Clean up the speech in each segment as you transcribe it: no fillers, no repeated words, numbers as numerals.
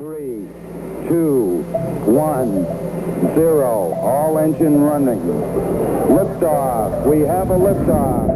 3, 2, 1, 0. All engine running. Liftoff. We have a liftoff.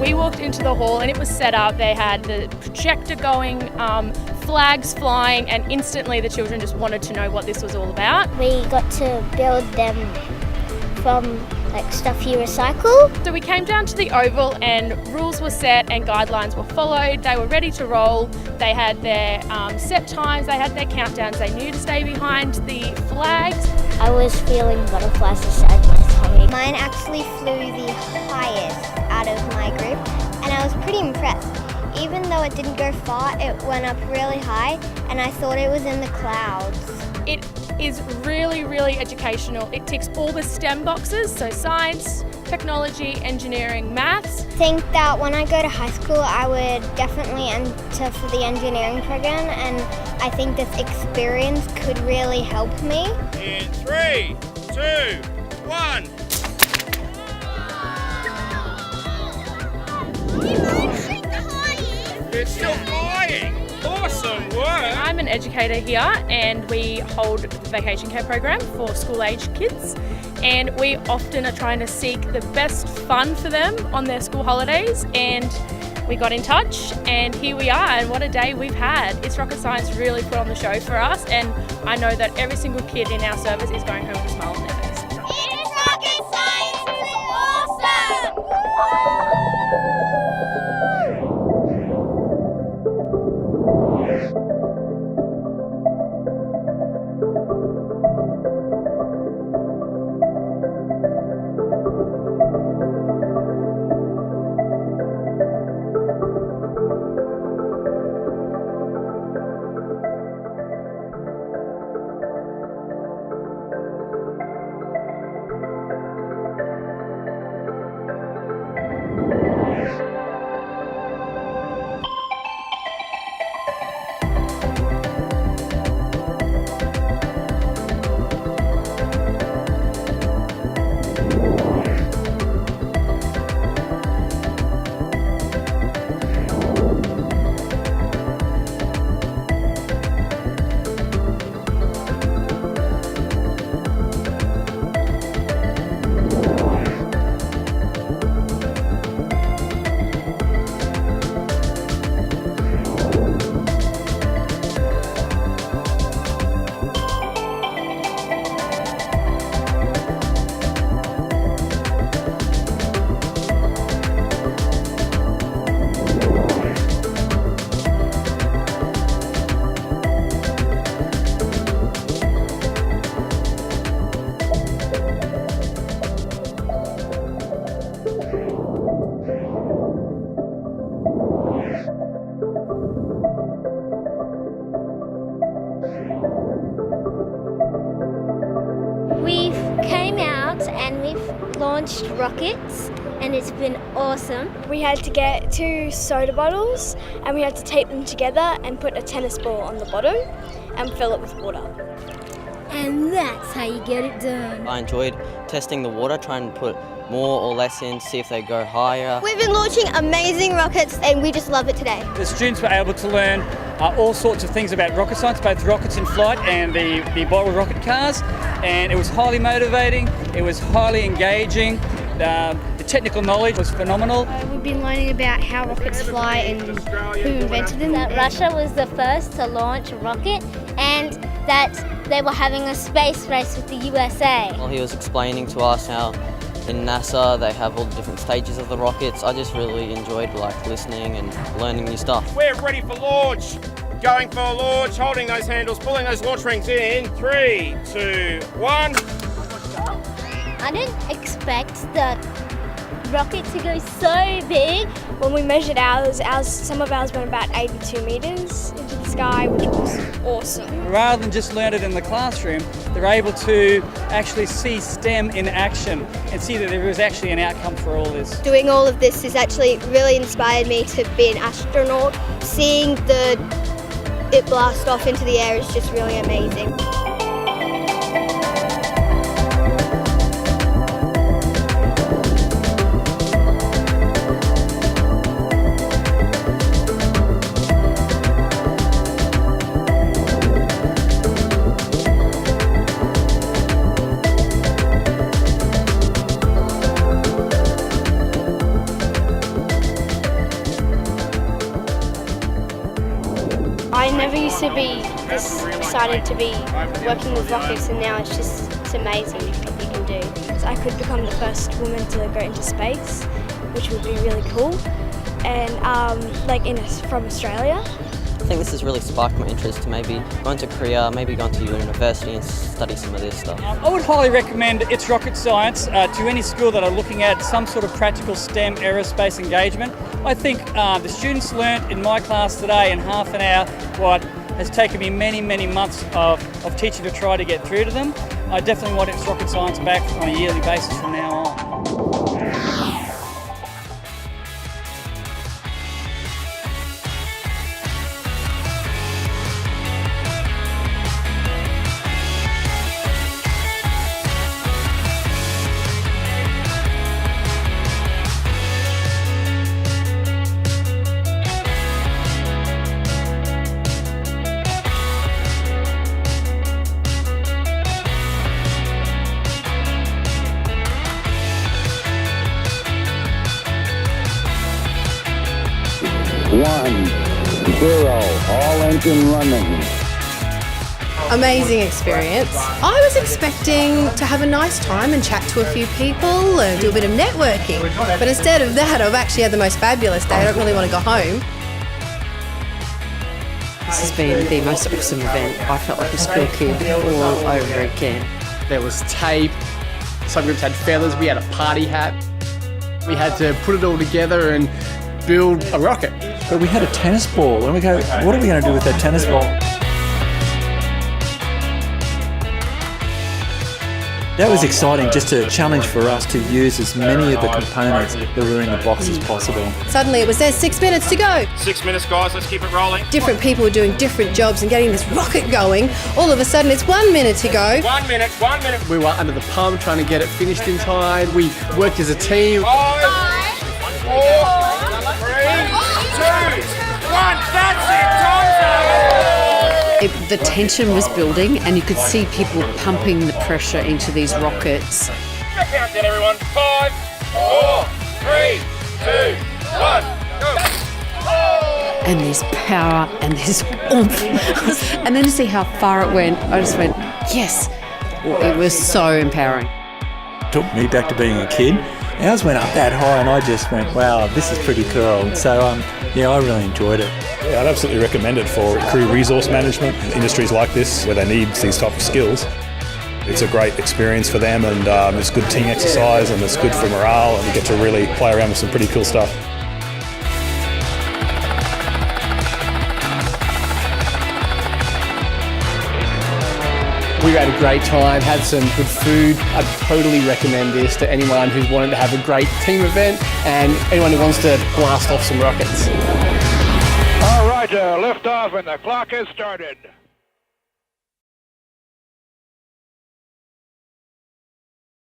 We walked into the hall and it was set up. They had the projector going, flags flying, and instantly the children just wanted to know what this was all about. We got to build them from stuff you recycle. So we came down to the oval and rules were set and guidelines were followed. They were ready to roll. They had their set times, they had their countdowns. They knew to stay behind the flags. I was feeling butterflies inside my tummy. Mine actually flew the highest out of my group and I was pretty impressed. Even though it didn't go far, it went up really high and I thought it was in the clouds. It is really, really educational. It ticks all the STEM boxes, so science, technology, engineering, maths. I think that when I go to high school, I would definitely enter for the engineering program, and I think this experience could really help me. In 3, 2, 1. It's still flying! Awesome work! I'm an educator here and we hold the vacation care program for school-aged kids, and we often are trying to seek the best fun for them on their school holidays, and we got in touch and here we are, and what a day we've had. It's Rocket Science really put on the show for us, and I know that every single kid in our service is going home with a smile on their face. It's Rocket Science! It's awesome! and we've launched rockets, and it's been awesome. We had to get 2 soda bottles and we had to tape them together and put a tennis ball on the bottom and fill it with water. And that's how you get it done. I enjoyed testing the water, trying to put more or less in, see if they go higher. We've been launching amazing rockets and we just love it today. The students were able to learn all sorts of things about rocket science, both rockets in flight and the bottle rocket cars, and it was highly motivating, it was highly engaging, the technical knowledge was phenomenal. We've been learning about how rockets fly and who invented them. That Russia was the first to launch a rocket and that they were having a space race with the USA. While he was explaining to us how in NASA they have all the different stages of the rockets, I just really enjoyed listening and learning new stuff. We're ready for launch. Going for launch, holding those handles, pulling those launch rings in. 3, 2, 1. I didn't expect the rocket to go so big. When we measured some of ours went about 82 metres into the sky, which was awesome. Rather than just learn it in the classroom, they're able to actually see STEM in action and see that there is actually an outcome for all this. Doing all of this has actually really inspired me to be an astronaut. Seeing it blast off into the air is just really amazing. I never used to be this excited to be working with rockets, and now it's amazing what you can do. So I could become the first woman to go into space, which would be really cool, and from Australia. I think this has really sparked my interest to maybe go into Korea, maybe go into university and study some of this stuff. I would highly recommend It's Rocket Science to any school that are looking at some sort of practical STEM aerospace engagement. I think the students learnt in my class today in half an hour what has taken me many, many months of teaching to try to get through to them. I definitely want It's Rocket Science back on a yearly basis from now on. One, zero, all engine running. Amazing experience. I was expecting to have a nice time and chat to a few people and do a bit of networking. But instead of that, I've actually had the most fabulous day. I don't really want to go home. This has been the most awesome event. I felt like a school kid all over again. There was tape, some groups had feathers, we had a party hat. We had to put it all together and build a rocket. But we had a tennis ball, and we go, what are we going to do with that tennis ball? That was exciting, just a challenge for us to use as many of the components that were in the box as possible. Suddenly it was, there's 6 minutes to go. 6 minutes, guys, let's keep it rolling. Different people were doing different jobs and getting this rocket going. All of a sudden it's 1 minute to go. 1 minute, 1 minute. We were under the pump trying to get it finished in time. We worked as a team. 5, 4, 3, 2, 1, that's it, time's up! The tension was building and you could see people pumping the pressure into these rockets. Countdown, everyone. 5, 4, 3, 2, 1, go! And there's power and there's oomph. And then to see how far it went, I just went, yes. It was so empowering. Took me back to being a kid. Ours went up that high and I just went, wow, this is pretty cool. So, yeah, I really enjoyed it. Yeah, I'd absolutely recommend it for career resource management, industries like this where they need these type of skills. It's a great experience for them, and it's good team exercise and it's good for morale, and you get to really play around with some pretty cool stuff. We had a great time, had some good food. I'd totally recommend this to anyone who's wanted to have a great team event and anyone who wants to blast off some rockets. All right, lift off and the clock has started.